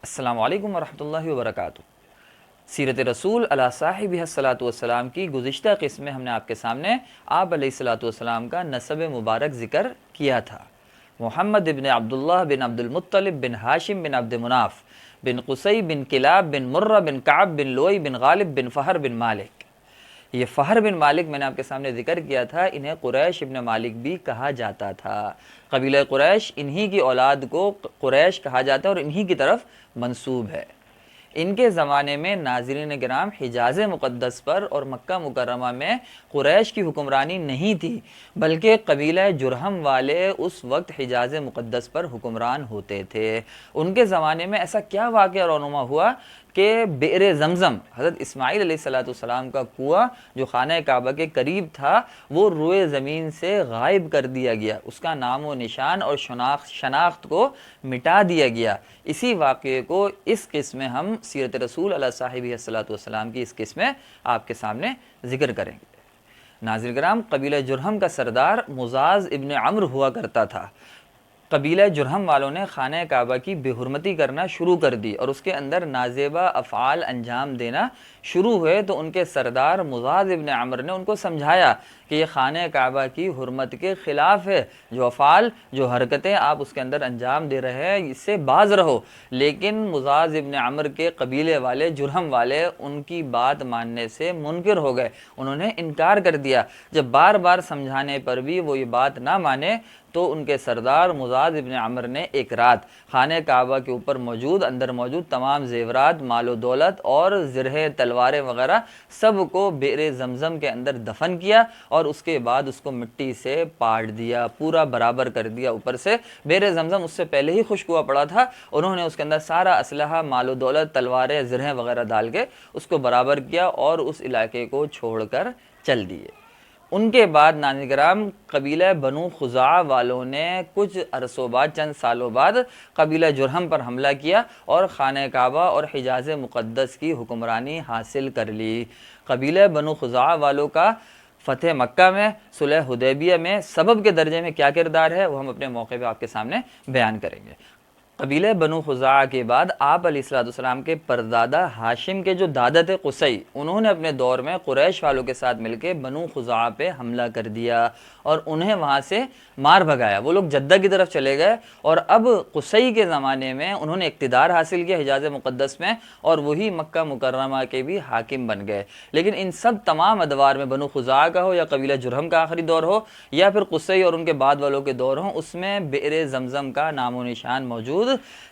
السلام علیکم ورحمۃ اللہ وبرکاتہ۔ سیرت رسول علیہ صاحبہ الصلاۃ والسلام کی گزشتہ قسم میں ہم نے آپ کے سامنے آپ علیہ الصلاۃ والسلام کا نسب مبارک ذکر کیا تھا۔ محمد بن عبداللہ بن عبد المطلب بن ہاشم بن عبد مناف بن قصی بن کلاب بن مرہ بن کعب بن لوئی بن غالب بن فہر بن مالک۔ یہ فہر بن مالک میں نے آپ کے سامنے ذکر کیا تھا، انہیں قریش ابن مالک بھی کہا جاتا تھا۔ قبیلہ قریش، انہی کی اولاد کو قریش کہا جاتا ہے اور انہی کی طرف منسوب ہے۔ ان کے زمانے میں ناظرین کرام حجاز مقدس پر اور مکہ مکرمہ میں قریش کی حکمرانی نہیں تھی، بلکہ قبیلہ جرہم والے اس وقت حجاز مقدس پر حکمران ہوتے تھے۔ ان کے زمانے میں ایسا کیا واقعہ رونما ہوا کہ بئر زمزم، حضرت اسماعیل علیہ السلام کا کنواں جو خانہ کعبہ کے قریب تھا، وہ روئے زمین سے غائب کر دیا گیا، اس کا نام و نشان اور شناخت کو مٹا دیا گیا۔ اسی واقعے کو اس قسم میں ہم سیرت رسول علیہ صاحبہ الصلاۃ والسلام کی اس قسم میں آپ کے سامنے ذکر کریں گے۔ ناظرین کرام، قبیلہ جرہم کا سردار مزاز ابن عمرو ہوا کرتا تھا۔ قبیلہ جرہم والوں نے خانہ کعبہ کی بے حرمتی کرنا شروع کر دی اور اس کے اندر نازیبہ افعال انجام دینا شروع ہوئے، تو ان کے سردار مزاز ابن عمرو نے ان کو سمجھایا کہ یہ خانہ کعبہ کی حرمت کے خلاف ہے، جو افعال، جو حرکتیں آپ اس کے اندر انجام دے رہے ہیں، اس سے باز رہو۔ لیکن مزاز ابن عمرو کے قبیلے والے، جرہم والے، ان کی بات ماننے سے منکر ہو گئے، انہوں نے انکار کر دیا۔ جب بار بار سمجھانے پر بھی وہ یہ بات نہ مانے، تو ان کے سردار مزاز ابن عمرو نے ایک رات خانہ کعبہ کے اوپر اندر موجود تمام زیورات، مال و دولت اور زرہیں، تلواریں وغیرہ سب کو بئر زمزم کے اندر دفن کیا اور اس کے بعد اس کو مٹی سے پاٹ دیا، پورا برابر کر دیا اوپر سے۔ بئر زمزم اس سے پہلے ہی خشک ہوا پڑا تھا، انہوں نے اس کے اندر سارا اسلحہ، مال و دولت، تلواریں، زرہیں وغیرہ ڈال کے اس کو برابر کیا اور اس علاقے کو چھوڑ کر چل دیے۔ ان کے بعد ناظرین کرام، قبیلہ بنو خزاعہ والوں نے کچھ عرصوں بعد، چند سالوں بعد قبیلہ جرہم پر حملہ کیا اور خانہ کعبہ اور حجاز مقدس کی حکمرانی حاصل کر لی۔ قبیلہ بنو خزاعہ والوں کا فتح مکہ میں، صلح حدیبیہ میں سبب کے درجے میں کیا کردار ہے، وہ ہم اپنے موقع پہ آپ کے سامنے بیان کریں گے۔ قبیلہ بنو خزاعہ کے بعد آپ علیہ السلام کے پردادا ہاشم کے جو دادا تھے قصی، انہوں نے اپنے دور میں قریش والوں کے ساتھ مل کے بنو خزاعہ پہ حملہ کر دیا اور انہیں وہاں سے مار بھگایا۔ وہ لوگ جدہ کی طرف چلے گئے اور اب قصی کے زمانے میں انہوں نے اقتدار حاصل کیا حجاز مقدس میں اور وہی مکہ مکرمہ کے بھی حاکم بن گئے۔ لیکن ان سب تمام ادوار میں، بنو خزاعہ کا ہو یا قبیلہ جرہم کا آخری دور ہو یا پھر قصی اور ان کے بعد والوں کے دور ہوں، اس میں بئر زمزم کا نام و نشان موجود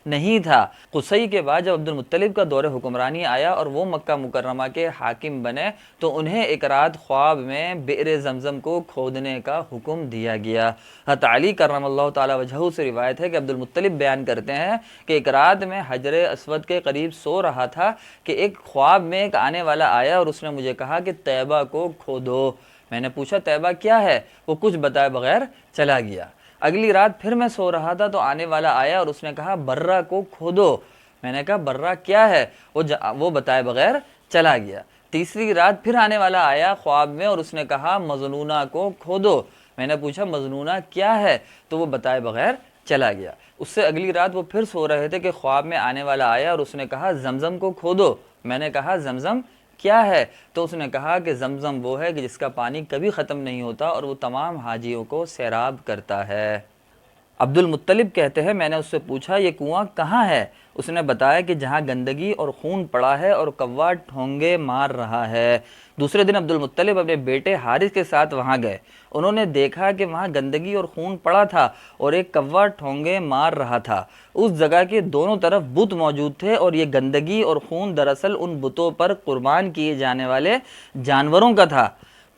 نہیں تھا۔ قصی کے بعد جب عبد المطلب کا دور حکمرانی آیا اور وہ مکہ مکرمہ کے حاکم بنے، تو انہیں ایک رات خواب میں بئر زمزم کو کھودنے کا حکم دیا گیا۔ حضرت علی کرم اللہ تعالی وجہہ سے روایت ہے کہ عبد المطلب بیان کرتے ہیں کہ ایک رات میں حجر اسود کے قریب سو رہا تھا کہ ایک خواب میں ایک آنے والا آیا اور اس نے مجھے کہا کہ طیبہ کو کھودو۔ میں نے پوچھا طیبہ کیا ہے؟ وہ کچھ بتائے بغیر چلا گیا۔ اگلی رات پھر میں سو رہا تھا تو آنے والا آیا اور اس نے کہا برہ کو کھودو۔ میں نے کہا برہ کیا ہے؟ وہ بتائے بغیر چلا گیا۔ تیسری رات پھر آنے والا آیا خواب میں اور اس نے کہا مظنونہ کو کھودو۔ میں نے پوچھا مظنونہ کیا ہے؟ تو وہ بتائے بغیر چلا گیا۔ اس سے اگلی رات وہ پھر سو رہے تھے کہ خواب میں آنے والا آیا اور اس نے کہا زمزم کو کھودو۔ میں نے کہا زمزم کیا ہے؟ تو اس نے کہا کہ زمزم وہ ہے کہ جس کا پانی کبھی ختم نہیں ہوتا اور وہ تمام حاجیوں کو سیراب کرتا ہے۔ عبد المطلب کہتے ہیں میں نے اس سے پوچھا یہ کنواں کہاں ہے؟ اس نے بتایا کہ جہاں گندگی اور خون پڑا ہے اور کوا ٹھونگے مار رہا ہے۔ دوسرے دن عبد المطلب اپنے بیٹے حارث کے ساتھ وہاں گئے۔ انہوں نے دیکھا کہ وہاں گندگی اور خون پڑا تھا اور ایک کوا ٹھونگے مار رہا تھا۔ اس جگہ کے دونوں طرف بت موجود تھے اور یہ گندگی اور خون دراصل ان بتوں پر قربان کیے جانے والے جانوروں کا تھا۔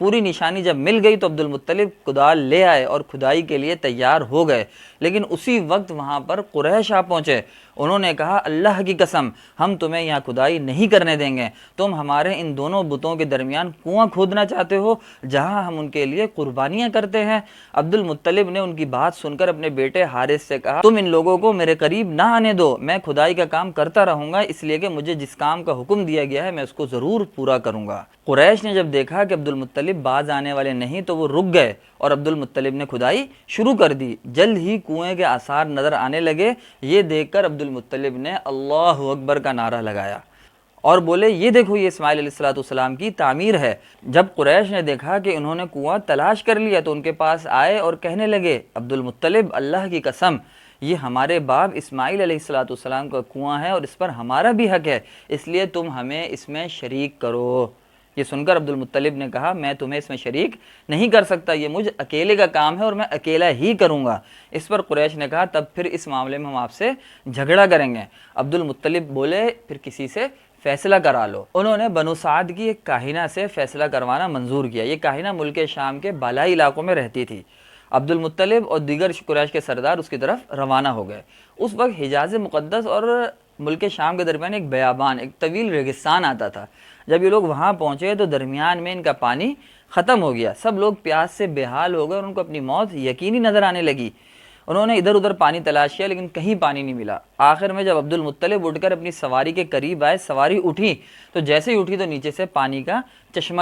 پوری نشانی جب مل گئی تو عبد المطلب کدال لے آئے اور کھدائی کے لیے تیار ہو گئے، لیکن اسی وقت وہاں پر قریش آ پہنچے۔ انہوں نے کہا اللہ کی قسم ہم تمہیں یہاں کھدائی نہیں کرنے دیں گے، تم ہمارے ان دونوں بتوں کے درمیان کنواں کھودنا چاہتے ہو جہاں ہم ان کے لیے قربانیاں کرتے ہیں۔ عبد المطلب نے ان کی بات سن کر اپنے بیٹے حارث سے کہا تم ان لوگوں کو میرے قریب نہ آنے دو، میں کھدائی کا کام کرتا رہوں گا، اس لیے کہ مجھے جس کام کا حکم دیا گیا ہے میں اس کو ضرور پورا کروں گا۔ قریش نے جب دیکھا کہ عبد المطلب المطلب باز آنے والے نہیں تو وہ رک گئے اور عبد المطلب نے کھدائی شروع کر دی۔ جلد ہی کنویں کے آثار نظر آنے لگے۔ یہ دیکھ کر عبد المطلب نے اللہ اکبر کا نعرہ لگایا اور بولے یہ دیکھو یہ اسماعیل علیہ السلام کی تعمیر ہے۔ جب قریش نے دیکھا کہ انہوں نے کنواں تلاش کر لیا تو ان کے پاس آئے اور کہنے لگے عبد المطلب اللہ کی قسم یہ ہمارے باپ اسماعیل علیہ السلام کا کنواں ہے اور اس پر ہمارا بھی حق ہے، اس لیے تم ہمیں اس میں شریک کرو۔ یہ سن کر عبد المطلب نے کہا میں تمہیں اس میں شریک نہیں کر سکتا، یہ مجھ اکیلے کا کام ہے اور میں اکیلا ہی کروں گا۔ اس پر قریش نے کہا تب پھر اس معاملے میں ہم آپ سے جھگڑا کریں گے۔ عبد المطلب بولے پھر کسی سے فیصلہ کرا لو۔ انہوں نے بنو سعد کی ایک کاہنہ سے فیصلہ کروانا منظور کیا۔ یہ کاہنہ ملک شام کے بالائی علاقوں میں رہتی تھی۔ عبد المطلب اور دیگر قریش کے سردار اس کی طرف روانہ ہو گئے۔ اس وقت حجاز مقدس اور ملک شام کے درمیان ایک بیابان، ایک طویل ریگستان آتا تھا۔ جب یہ لوگ وہاں پہنچے تو درمیان میں ان کا پانی ختم ہو گیا۔ سب لوگ پیاس سے بے حال ہو گئے اور ان کو اپنی موت یقینی نظر آنے لگی۔ انہوں نے ادھر ادھر پانی تلاش کیا لیکن کہیں پانی نہیں ملا۔ آخر میں جب عبد المطلب اٹھ کر اپنی سواری کے قریب آئے، سواری اٹھی تو جیسے ہی اٹھی تو نیچے سے پانی کا چشمہ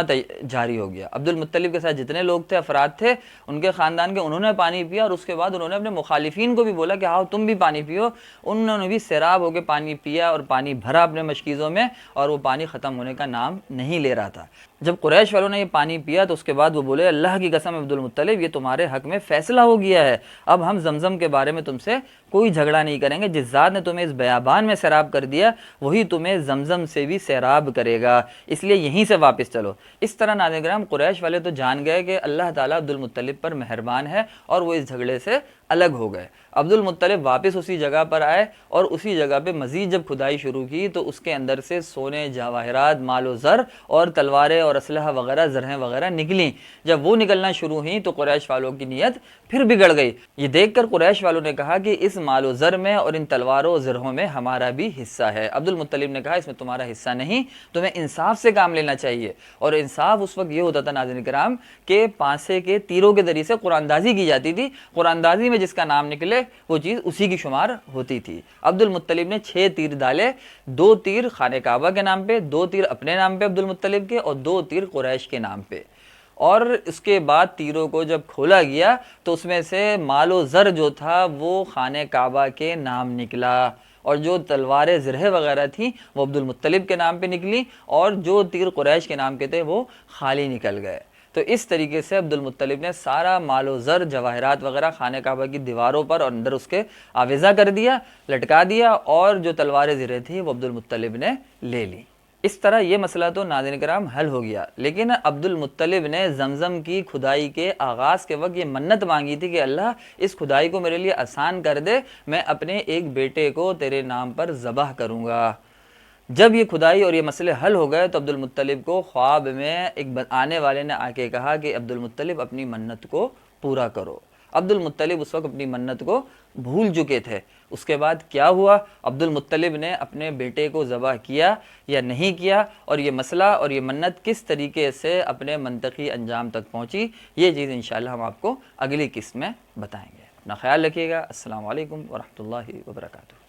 جاری ہو گیا۔ عبد المطلب کے ساتھ جتنے لوگ تھے، افراد تھے ان کے خاندان کے، انہوں نے پانی پیا اور اس کے بعد انہوں نے اپنے مخالفین کو بھی بولا کہ آؤ تم بھی پانی پیو۔ انہوں نے بھی سیراب ہو کے پانی پیا اور پانی بھرا اپنے مشکیزوں میں اور وہ پانی ختم ہونے کا نام نہیں لے رہا تھا۔ جب قریش والوں نے یہ پانی پیا تو اس کے بعد وہ بولے اللہ کی قسم عبد المطلب یہ تمہارے حق میں فیصلہ ہو گیا ہے، اب ہم زمزم کے بارے میں تم سے کوئی جھگڑا نہیں کریں گے، جس ذات نے تمہیں اس بیابان میں سیراب کر دیا وہی تمہیں زمزم سے بھی سیراب کرے گا، اس لیے یہیں سے واپس چلو۔ اس طرح ناظرین کرام قریش والے تو جان گئے کہ اللہ تعالیٰ عبد المطلب پر مہربان ہے اور وہ اس جھگڑے سے الگ ہو گئے۔ عبد المطلب واپس اسی جگہ پر آئے اور اسی جگہ پہ مزید جب کھدائی شروع کی تو اس کے اندر سے سونے، جواہرات، مال و زر اور تلواریں اور اسلحہ وغیرہ، زرہیں وغیرہ نکلیں۔ جب وہ نکلنا شروع ہوئیں تو قریش والوں کی نیت پھر بگڑ گئی۔ یہ دیکھ کر قریش والوں نے کہا کہ اس مال و زر میں اور ان تلواروں و زرہوں میں ہمارا بھی حصہ ہے۔ عبد المطلب نے کہا اس میں تمہارا حصہ نہیں، تمہیں انصاف سے کام لینا چاہیے۔ اور انصاف اس وقت یہ ہوتا تھا ناظرین کرام کہ پانسے کے تیروں کے ذریعے سے قرآن اندازی کی جاتی تھی، قرآن اندازی میں جس کا نام نکلے وہ چیز اسی کی شمار ہوتی تھی۔ عبد المطلب نے 6 تیر ڈالے، 2 تیر خانہ کعبہ کے نام پہ، 2 تیر اپنے نام پہ عبد المطلب کے اور 2 تیر قریش کے نام پہ۔ اور اس کے بعد تیروں کو جب کھولا گیا تو اس میں سے مال و زر جو تھا وہ خانہ کعبہ کے نام نکلا اور جو تلواریں زرہیں وغیرہ تھیں وہ عبد المطلب کے نام پہ نکلی اور جو تیر قریش کے نام کے تھے وہ خالی نکل گئے۔ تو اس طریقے سے عبد المطلب نے سارا مال و زر، جواہرات وغیرہ خانہ کعبہ کی دیواروں پر اور اندر اس کے آویزہ کر دیا، لٹکا دیا اور جو تلواریں زرہیں تھیں وہ عبد المطلب نے لے لی۔ اس طرح یہ مسئلہ تو ناظرین کرام حل ہو گیا، لیکن عبد المطلب نے زمزم کی کھدائی کے آغاز کے وقت یہ منت مانگی تھی کہ اللہ اس کھدائی کو میرے لیے آسان کر دے، میں اپنے ایک بیٹے کو تیرے نام پر ذبح کروں گا۔ جب یہ کھدائی اور یہ مسئلے حل ہو گئے تو عبد المطلب کو خواب میں ایک آنے والے نے آ کے کہا کہ عبد المطلب اپنی منت کو پورا کرو۔ عبد المطلب اس وقت اپنی منت کو بھول چکے تھے۔ اس کے بعد کیا ہوا، عبد المطلب نے اپنے بیٹے کو ذبح کیا یا نہیں کیا اور یہ مسئلہ اور یہ منت کس طریقے سے اپنے منطقی انجام تک پہنچی، یہ چیز انشاءاللہ ہم آپ کو اگلی قسط میں بتائیں گے۔ اپنا خیال رکھیے گا۔ السلام علیکم ورحمۃ اللہ وبرکاتہ۔